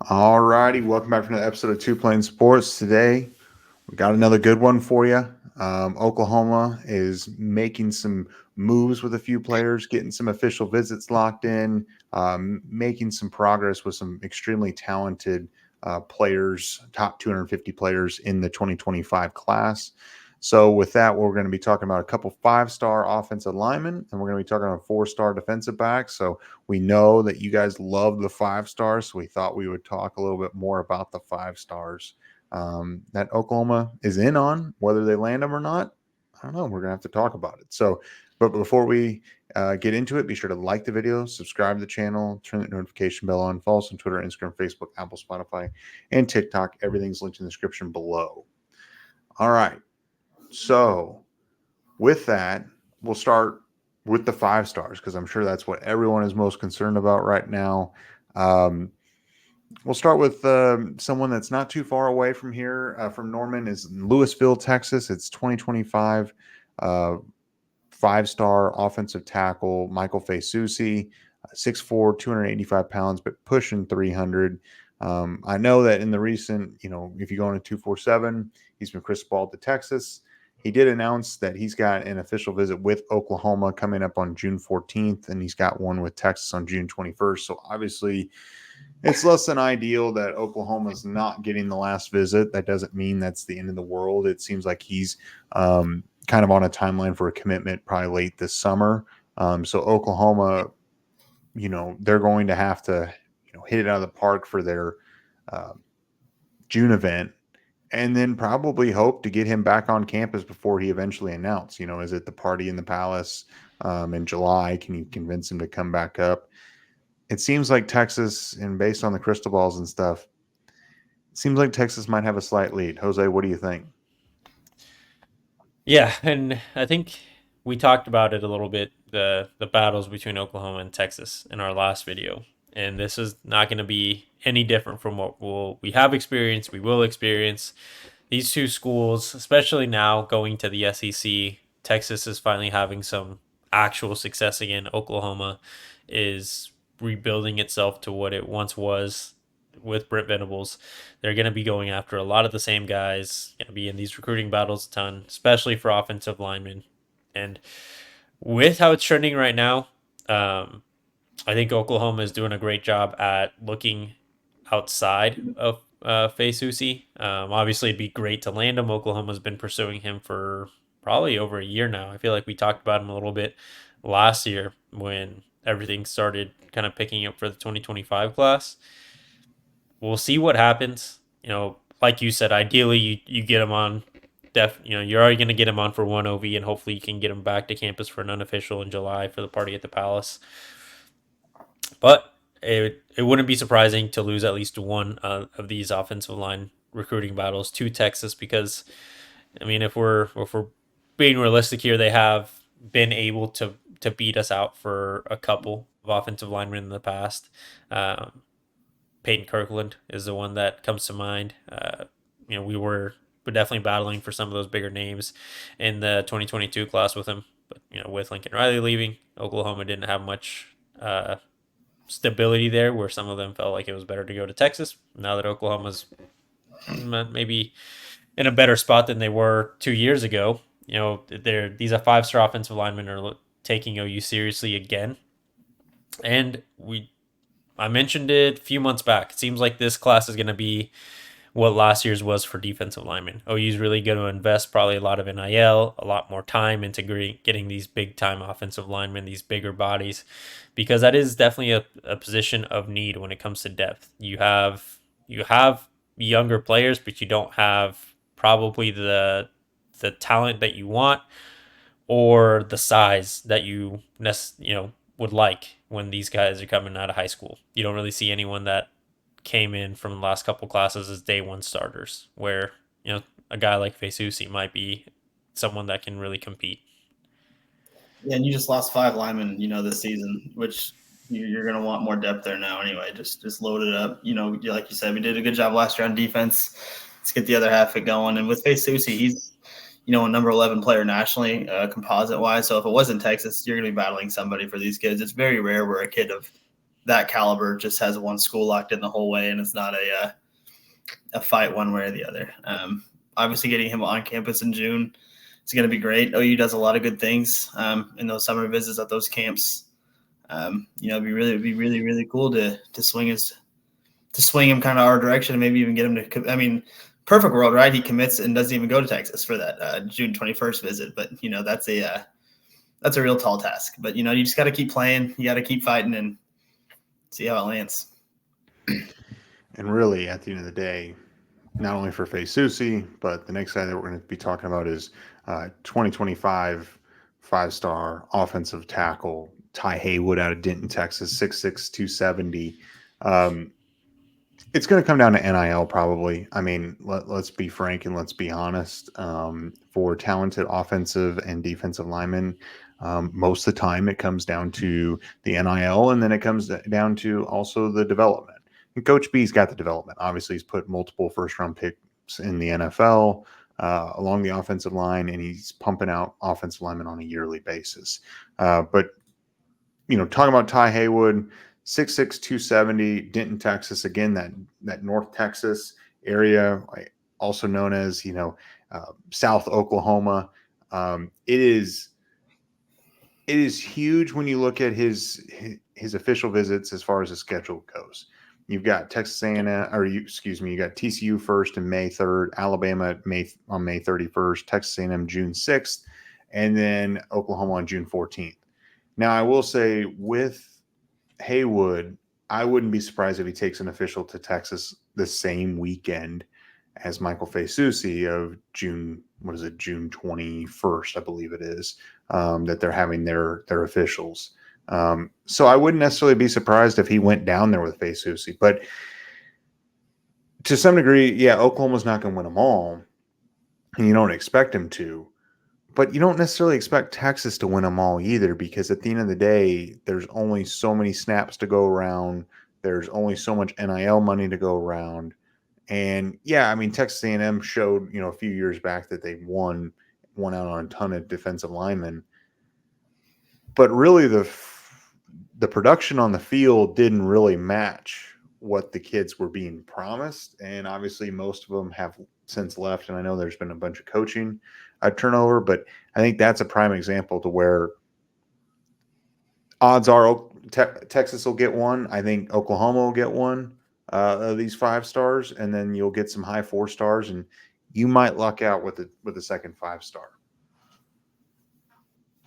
All righty, welcome back for another episode of Two Plane Sports. Today, we got another good one for you. Oklahoma is making some moves with a few players, getting some official visits locked in, making some progress with some extremely talented players, top 250 players in the 2025 class. So, with that, we're going to be talking about a couple five-star offensive linemen, and we're going to be talking about four-star defensive backs. So, we know that you guys love the five stars, so we thought we would talk a little bit more about the five stars that Oklahoma is in on. Whether they land them or not, I don't know. We're going to have to talk about it. So, but before we get into it, be sure to like the video, subscribe to the channel, turn the notification bell on, follow us on Twitter, Instagram, Facebook, Apple, Spotify, and TikTok. Everything's linked in the description below. All right. So, with that, we'll start with the five stars because I'm sure that's what everyone is most concerned about right now. Um, we'll start with someone that's not too far away from here, from Norman, is Louisville, Texas. It's 2025 uh, five-star offensive tackle Michael Fasusi, 6'4", 285 pounds, but pushing 300. I know that in the recent, if you go into 247, he's been Chris Ball to Texas. He did announce that he's got an official visit with Oklahoma coming up on June 14th, and he's got one with Texas on June 21st. So obviously, it's less than ideal that Oklahoma's not getting the last visit. That doesn't mean that's the end of the world. It seems like he's kind of on a timeline for a commitment probably late this summer. So Oklahoma, they're going to have to, hit it out of the park for their uh, June event, and then probably hope to get him back on campus before he eventually announced. Is it the party in the palace in July? Can you convince him to come back up? It seems like Texas, and based on the crystal balls and stuff, it seems like Texas might have a slight lead. Jose, what do you think? Yeah, and I think we talked about it a little bit, the battles between Oklahoma and Texas in our last video. And this is not going to be any different from what we have experienced, we will experience. These two schools, especially now going to the SEC, Texas is finally having some actual success again. Oklahoma is rebuilding itself to what it once was with Brent Venables. They're going to be going after a lot of the same guys, going to be in these recruiting battles a ton, especially for offensive linemen. And with how it's trending right now, I think Oklahoma is doing a great job at looking outside of Fasusi. Obviously, it'd be great to land him. Oklahoma's been pursuing him for probably over a year now. I feel like we talked about him a little bit last year when everything started kind of picking up for the 2025 class. We'll see what happens. Like you said, ideally you get him on. You're already going to get him on for one OV, and hopefully you can get him back to campus for an unofficial in July for the party at the Palace. But it wouldn't be surprising to lose at least one of these offensive line recruiting battles to Texas because, I mean, if we're being realistic here, they have been able to beat us out for a couple of offensive linemen in the past. Um, Peyton Kirkland is the one that comes to mind. We're definitely battling for some of those bigger names in the 2022 class with him. But with Lincoln Riley leaving, Oklahoma didn't have much stability there, where some of them felt like it was better to go to Texas. Now that Oklahoma's maybe in a better spot than they were 2 years ago, these are five-star offensive linemen are taking OU seriously again, and I mentioned it a few months back. It seems like this class is going to be what last year's was for defensive linemen. OU's really going to invest probably a lot of NIL, a lot more time into getting these big time offensive linemen, these bigger bodies, because that is definitely a position of need when it comes to depth. You have younger players, but you don't have probably the talent that you want or the size that would like when these guys are coming out of high school. You don't really see anyone that came in from the last couple classes as day one starters, where a guy like Fasusi might be someone that can really compete. Yeah, and you just lost 5 linemen, this season, which you're going to want more depth there now anyway. Just load it up. Like you said, we did a good job last year on defense. Let's get the other half of it going. And with Fasusi, he's a number 11 player nationally, composite wise. So if it wasn't Texas, you're going to be battling somebody for these kids. It's very rare where a kid of that caliber just has one school locked in the whole way, and it's not a fight one way or the other. Obviously, getting him on campus in June is going to be great. OU does a lot of good things in those summer visits at those camps. It'd be really cool to swing him kind of our direction and maybe even get him to. I mean, perfect world, right? He commits and doesn't even go to Texas for that June 21st visit, but that's a real tall task. But you just got to keep playing, you got to keep fighting, and see how it lands. And really, at the end of the day, not only for Faye Susi, but the next guy that we're going to be talking about is 2025 five-star offensive tackle Tai Haywood out of Denton, Texas, 6'6", 270. It's going to come down to NIL probably. I mean, let's be frank and let's be honest. For talented offensive and defensive linemen, most of the time it comes down to the NIL, and then it comes down to also the development. And Coach B's got the development. Obviously, he's put multiple first-round picks in the NFL along the offensive line, and he's pumping out offensive linemen on a yearly basis. But talking about Tai Haywood, 6'6", 270, Denton, Texas. Again, that North Texas area, also known as South Oklahoma. It is huge when you look at his official visits as far as the schedule goes. You've got Texas A&M, you got TCU first and May 3rd, Alabama on May 31st, Texas A&M June 6th, and then Oklahoma on June 14th. Now, I will say with Haywood, I wouldn't be surprised if he takes an official to Texas the same weekend as Michael Faye-Susi of June 21st, I believe it is, that they're having their officials. So I wouldn't necessarily be surprised if he went down there with Faye-Susi. But to some degree, yeah, Oklahoma's not going to win them all, and you don't expect him to. But you don't necessarily expect Texas to win them all either, because at the end of the day, there's only so many snaps to go around. There's only so much NIL money to go around. And yeah, I mean, Texas A&M showed, a few years back that they won out on a ton of defensive linemen. But really the production on the field didn't really match what the kids were being promised. And obviously most of them have since left. And I know there's been a bunch of coaching turnover, but I think that's a prime example to where odds are Texas will get one. I think Oklahoma will get one of these 5 stars, and then you'll get some high 4 stars, and you might luck out with the second 5-star.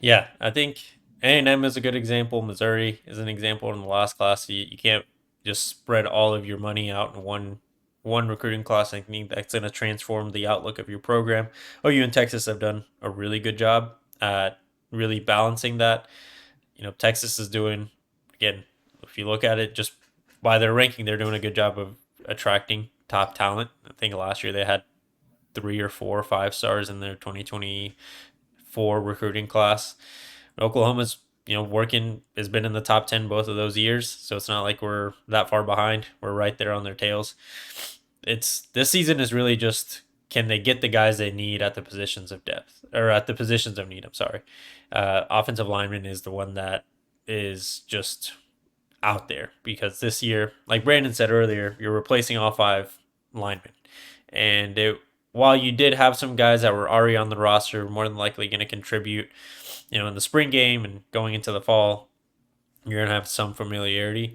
Yeah, I think A&M is a good example. Missouri is an example in the last class. You can't just spread all of your money out in one recruiting class. I think that's going to transform the outlook of your program. OU and Texas have done a really good job at really balancing that. Texas is doing, again, if you look at it just by their ranking, they're doing a good job of attracting top talent. I think last year they had 3 or 4 or 5 stars in their 2024 recruiting class. Oklahoma's has been in the top 10 both of those years, so it's not like we're that far behind. We're right there on their tails. This season is really just, can they get the guys they need at the positions of depth, or at the positions of need? I'm sorry. Offensive lineman is the one that is just out there, because this year, like Brandon said earlier, you're replacing all 5 linemen, and while you did have some guys that were already on the roster, more than likely going to contribute, in the spring game and going into the fall, you're going to have some familiarity.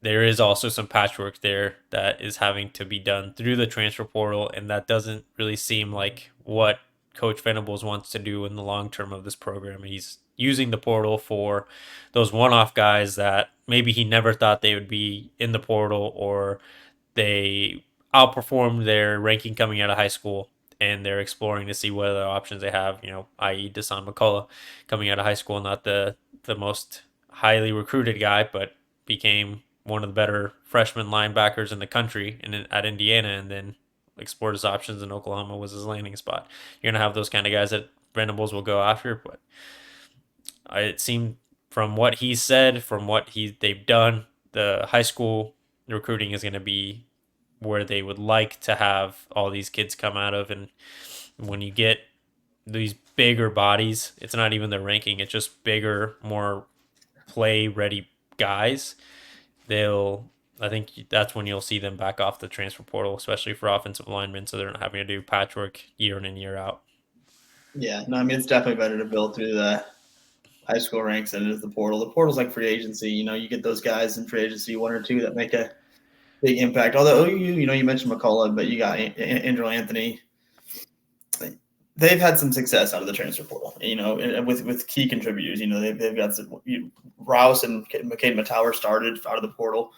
There is also some patchwork there that is having to be done through the transfer portal, and that doesn't really seem like what Coach Venables wants to do in the long term of this program. He's using the portal for those one-off guys that maybe he never thought they would be in the portal, or they outperformed their ranking coming out of high school, and they're exploring to see what other options they have, i.e. Deshaun McCullough coming out of high school, not the most highly recruited guy, but became one of the better freshman linebackers in the country at Indiana, and then explored his options in Oklahoma was his landing spot. You're going to have those kind of guys that Venables will go after, but it seemed from what he said, from what they've done, the high school recruiting is going to be where they would like to have all these kids come out of. And when you get these bigger bodies, it's not even their ranking, it's just bigger, more play ready guys. I think that's when you'll see them back off the transfer portal, especially for offensive linemen, so they're not having to do patchwork year in and year out. Yeah, no, I mean, it's definitely better to build through the high school ranks than it is the portal. The portal's like free agency. You get those guys in free agency, one or two that make a big impact. Although you mentioned McCullough, but you got Andrew Anthony. They've had some success out of the transfer portal. With key contributors. They've got some, Rouse and McCade Matauer started out of the portal,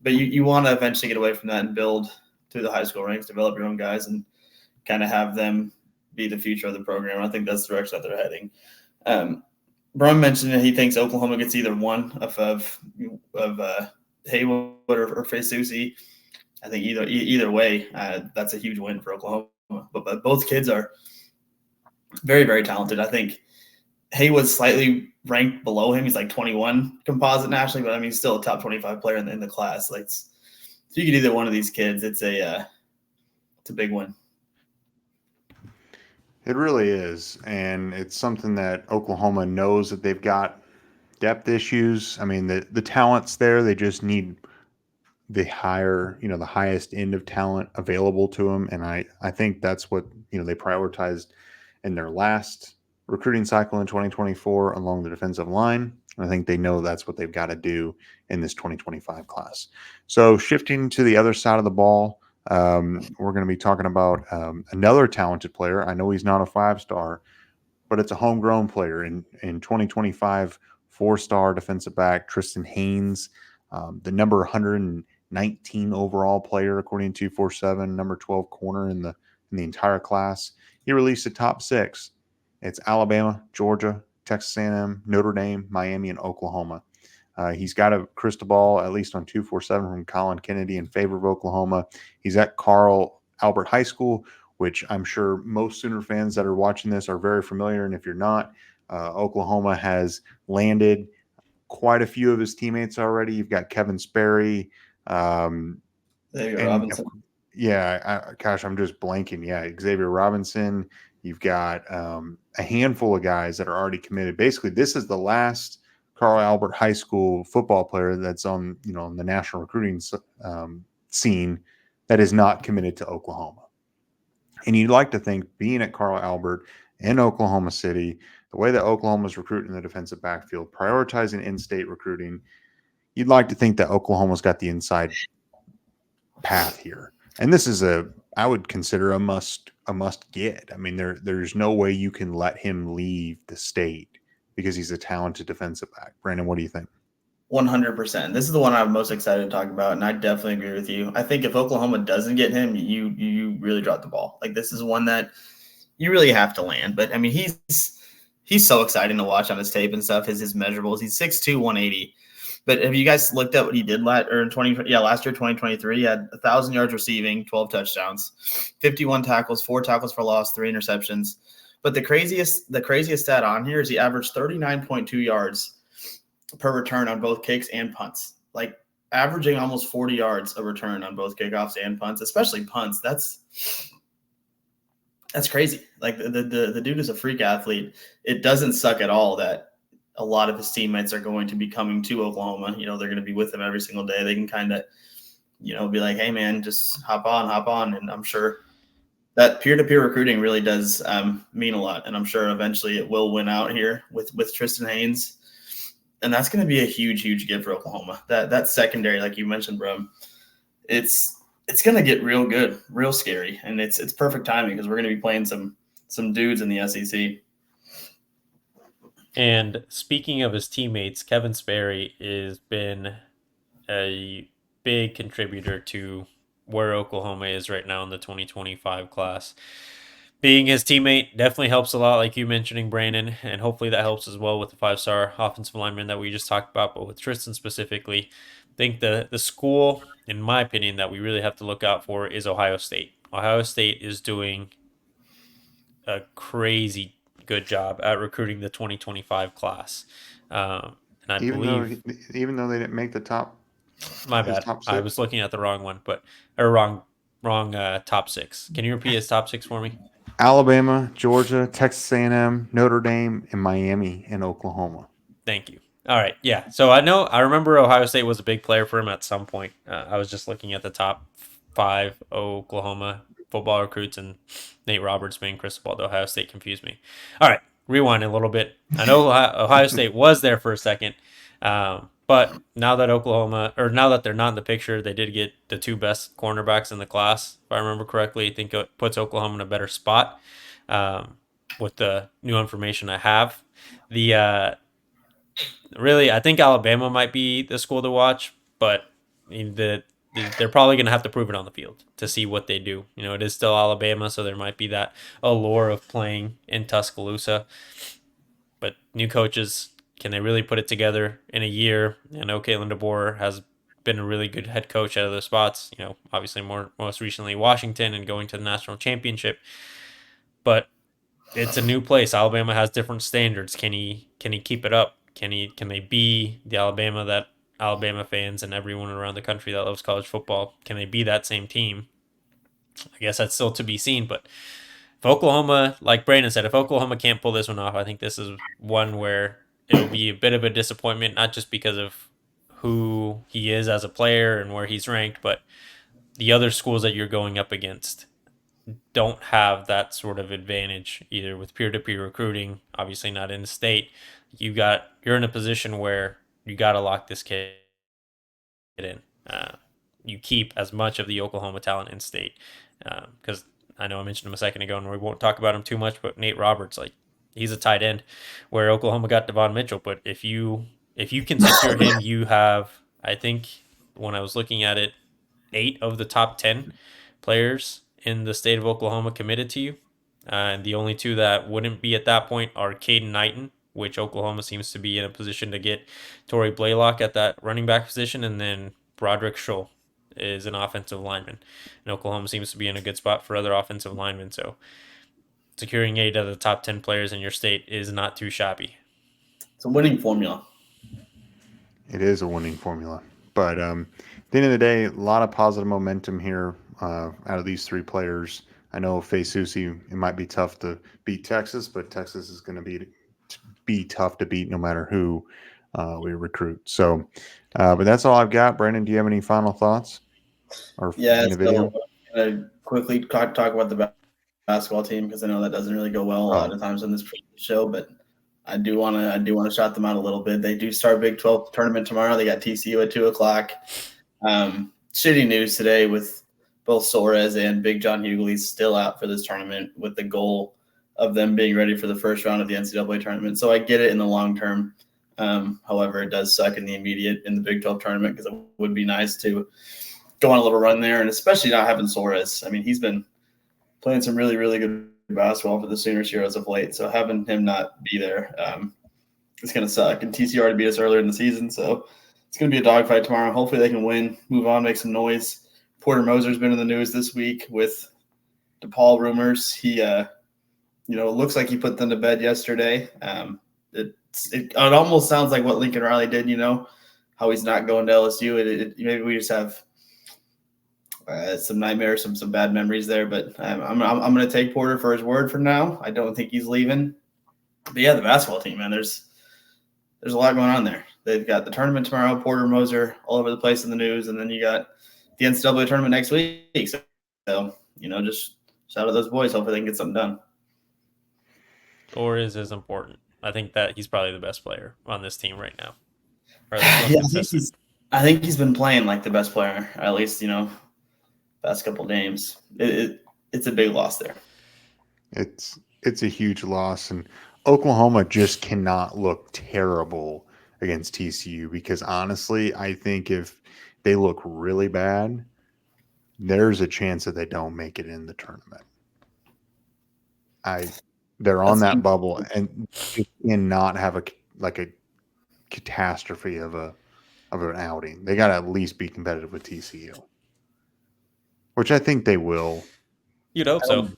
but you want to eventually get away from that and build through the high school ranks, develop your own guys, and kind of have them be the future of the program. I think that's the direction that they're heading. Brum mentioned that he thinks Oklahoma gets either one of Haywood or Fesusi. I think either way, that's a huge win for Oklahoma. But both kids are very, very talented. I think Haywood's slightly ranked below him. He's like 21 composite nationally, but I mean, still a top 25 player in the class. Like, if you get either one of these kids, it's a big win. It really is, and it's something that Oklahoma knows that they've got depth issues. I mean, the talent's there. They just need the highest end of talent available to them, and I think that's what they prioritized in their last recruiting cycle in 2024 along the defensive line. I think they know that's what they've got to do in this 2025 class. So shifting to the other side of the ball. We're going to be talking about another talented player. I know he's not a 5-star, but it's a homegrown player in 2025, 4-star defensive back Tristan Haynes, the number 119 overall player according to 247, number 12 corner in the entire class. He released a top 6. It's Alabama, Georgia, Texas A&M, Notre Dame, Miami, and Oklahoma. He's got a crystal ball, at least on 247 from Colin Kennedy in favor of Oklahoma. He's at Carl Albert High School, which I'm sure most Sooner fans that are watching this are very familiar. And if you're not, Oklahoma has landed quite a few of his teammates already. You've got Kevin Sperry. Robinson. Yeah, gosh, I'm just blanking. Yeah, Xavier Robinson. You've got a handful of guys that are already committed. Basically, this is the last Carl Albert High School football player that's on the national recruiting scene that is not committed to Oklahoma. And you'd like to think, being at Carl Albert in Oklahoma City, the way that Oklahoma's recruiting the defensive backfield, prioritizing in-state recruiting, you'd like to think that Oklahoma's got the inside path here. And this is I would consider a must get. I mean, there's no way you can let him leave the state because he's a talented defensive back. Brandon, what do you think? 100%. This is the one I'm most excited to talk about, and I definitely agree with you. I think if Oklahoma doesn't get him, you really drop the ball. Like, this is one that you really have to land. But I mean, he's so exciting to watch on his tape and stuff. His measurables. He's 6'2", 180. But have you guys looked at what he did last year, 2023? He had 1,000 yards receiving, 12 touchdowns, 51 tackles, 4 tackles for loss, 3 interceptions. But the craziest stat on here is he averaged 39.2 yards per return on both kicks and punts. Like, averaging almost 40 yards a return on both kickoffs and punts, especially punts. That's crazy. Like, the dude is a freak athlete. It doesn't suck at all that a lot of his teammates are going to be coming to Oklahoma. They're going to be with him every single day. They can kind of, be like, hey man, just hop on. And I'm sure that peer-to-peer recruiting really does mean a lot. And I'm sure eventually it will win out here with Tristan Haynes. And that's going to be a huge, huge gift for Oklahoma. That secondary, like you mentioned, Brum, it's going to get real good, real scary. And it's perfect timing because we're going to be playing some dudes in the SEC. And speaking of his teammates, Kevin Sperry has been a big contributor to where Oklahoma is right now in the 2025 class. Being his teammate definitely helps a lot, like you mentioning, Brandon, and hopefully that helps as well with the 5-star offensive lineman that we just talked about. But with Tristan specifically, I think the school, in my opinion, that we really have to look out for is Ohio State. Ohio State is doing a crazy good job at recruiting the 2025 class. And I believe even though they didn't make the top. My bad. I was looking at the wrong one, wrong top 6. Can you repeat his top 6 for me? Alabama, Georgia, Texas A&M, Notre Dame, and Miami and Oklahoma. Thank you. All right, yeah. So I remember Ohio State was a big player for him at some point. I was just looking at the top 5 Oklahoma football recruits, and Nate Roberts being Cristobal to Ohio State confused me. All right, rewind a little bit. I know Ohio State was there for a second, but now that now that they're not in the picture, they did get the 2 best cornerbacks in the class, if I remember correctly. I think it puts Oklahoma in a better spot with the new information I have. The really, I think Alabama might be the school to watch, but I mean, they're probably going to have to prove it on the field to see what they do. It is still Alabama, so there might be that allure of playing in Tuscaloosa. But new coaches, can they really put it together in a year? I know Caitlin DeBoer has been a really good head coach out of those spots. Obviously most recently Washington and going to the national championship. But it's a new place. Alabama has different standards. Can he keep it up? Can they be the Alabama that Alabama fans and everyone around the country that loves college football, can they be that same team? I guess that's still to be seen. But if Oklahoma, like Brandon said, if Oklahoma can't pull this one off, I think this is one where it'll be a bit of a disappointment, not just because of who he is as a player and where he's ranked, but the other schools that you're going up against don't have that sort of advantage either with peer-to-peer recruiting, obviously not in the state. You're in a position where you got to lock this kid in. You keep as much of the Oklahoma talent in state because I know I mentioned him a second ago and we won't talk about him too much, but Nate Roberts, like, he's a tight end where Oklahoma got Devon Mitchell, but if you can secure him, you have, I think when I was looking at it, 8 of the top 10 players in the state of Oklahoma committed to you. And the only 2 that wouldn't be at that point are Caden Knighton, which Oklahoma seems to be in a position to get Torrey Blaylock at that running back position, and then Broderick Scholl is an offensive lineman. And Oklahoma seems to be in a good spot for other offensive linemen. So securing 8 of the top 10 players in your state is not too shabby. It's a winning formula. It is a winning formula. But at the end of the day, a lot of positive momentum here out of these 3 players. I know Susi, it might be tough to beat Texas, but Texas is going to be tough to beat no matter who we recruit. So, but that's all I've got. Brandon, do you have any final thoughts? Or in the video? Quickly talk about the basketball team because I know that doesn't really go well a lot of times on this show, but I do want to shout them out a little bit. They do start Big 12 tournament tomorrow. They got TCU at 2:00. Shitty news today with both Soares and Big John Hughley still out for this tournament with the goal of them being ready for the first round of the NCAA tournament. So I get it in the long term. However, it does suck in the immediate in the Big 12 tournament because it would be nice to go on a little run there, and especially not having Soares. I mean, he's been playing some really, really good basketball for the Sooners here as of late. So having him not be there, it's going to suck. And TCU already beat us earlier in the season, so it's going to be a dogfight tomorrow. Hopefully they can win, move on, make some noise. Porter Moser's been in the news this week with DePaul rumors. He, it looks like he put them to bed yesterday. It almost sounds like what Lincoln Riley did, how he's not going to LSU. Maybe we just have some nightmares, some bad memories there. But I'm going to take Porter for his word for now. I don't think he's leaving. But yeah, the basketball team, man, there's a lot going on there. They've got the tournament tomorrow, Porter Moser all over the place in the news, and then you got the NCAA tournament next week. So just shout out those boys. Hopefully they can get something done. Or is as important. I think that he's probably the best player on this team right now. Yeah, I think he's been playing like the best player, at least, past couple games. It's a big loss there. It's a huge loss, and Oklahoma just cannot look terrible against TCU because honestly, I think if they look really bad, there's a chance that they don't make it in the tournament. They're on that bubble and you cannot have a catastrophe of an outing. They got to at least be competitive with TCU, which I think they will. You'd hope so.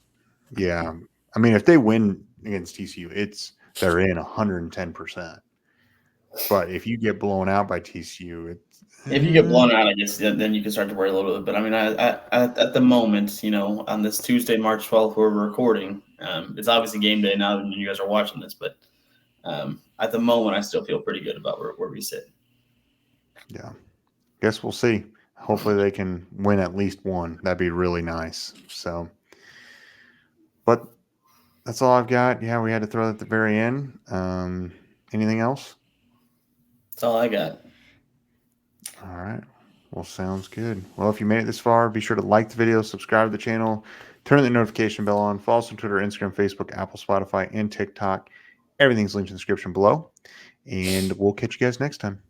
Yeah, I mean, if they win against TCU, they're in 110%. But if you get blown out by TCU, if you get blown out, I guess then you can start to worry a little bit. But I mean, at the moment, on this Tuesday, March 12th, where we're recording, it's obviously game day now, and you guys are watching this. But at the moment, I still feel pretty good about where we sit. Yeah. Guess we'll see. Hopefully they can win at least one. That'd be really nice. So, but that's all I've got. Yeah, we had to throw that at the very end. Anything else? That's all I got. All right. Well, sounds good. Well, if you made it this far, be sure to like the video, subscribe to the channel, turn the notification bell on, follow us on Twitter, Instagram, Facebook, Apple, Spotify, and TikTok. Everything's linked in the description below. And we'll catch you guys next time.